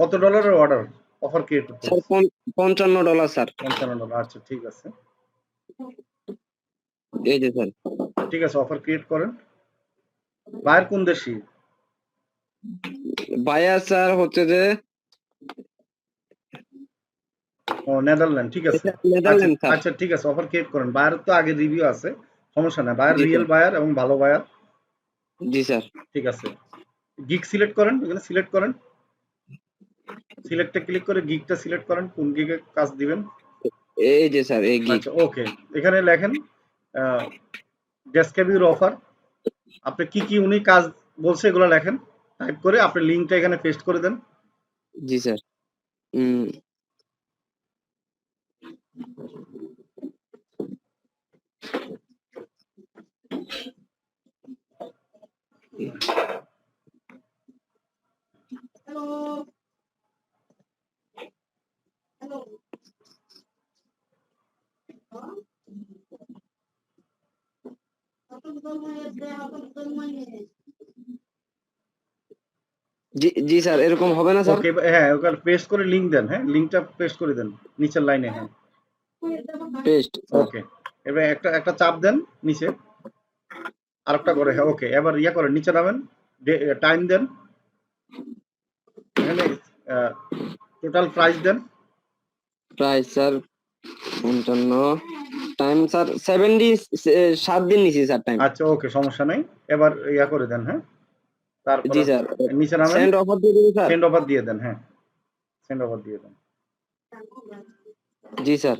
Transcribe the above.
কত ডলারের order offer create করতে স্যার $55 স্যার। $55 আচ্ছা ঠিক আছে এই যে স্যার। ঠিক আছে অফার ক্রিয়েট করেন বায়ার কোন দেশি বায়ার স্যার হচ্ছে যে ও নেদারল্যান্ড ঠিক আছে নেদারল্যান্ড স্যার। আচ্ছা ঠিক আছে অফার ক্রিয়েট করেন বায়ার তো আগে রিভিউ আছে সমস্যা নাই বায়ার জি রিয়েল স্যার। বায়ার এবং ভালো বায়ার জি স্যার। ঠিক আছে গিগ সিলেক্ট করেন এখানে সিলেক্ট করেন সিলেক্টে ক্লিক করে গিগটা সিলেক্ট করেন কোন গিগে কাজ দিবেন এই যে স্যার এই গিগ। আচ্ছা ওকে এখানে লেখেন ডেসক্রাইব ইউর অফার আপনি কি কি উনি কাজ বলছে এগুলো লেখেন টাইপ করে আপনি লিংকটা এখানে পেস্ট করে দেন জি স্যার। জি স্যার এরকম হবে না স্যার? ওকে হ্যাঁ ওখানে পেস্ট করে লিংক দেন হ্যাঁ লিংকটা পেস্ট করে দেন নিচের লাইনে হ্যাঁ পেস্ট। ওকে এবার একটা চাপ দেন নিচে আরেকটা করে হ্যাঁ ওকে এবার ইয়া করেন নিচে নামেন টাইম দেন এখানে টোটাল প্রাইস দেন প্রাইস স্যার 55 টাইম স্যার 7 দিন নিছি স্যার টাইম। আচ্ছা ওকে সমস্যা নাই এবার ইয়া করে দেন হ্যাঁ তারপর জি স্যার। নিচে নামেন সেন্ড অফার দিয়ে দিবি স্যার? সেন্ড অফার দিয়ে দেন হ্যাঁ সেন্ড অফার দিয়ে দেন জি স্যার।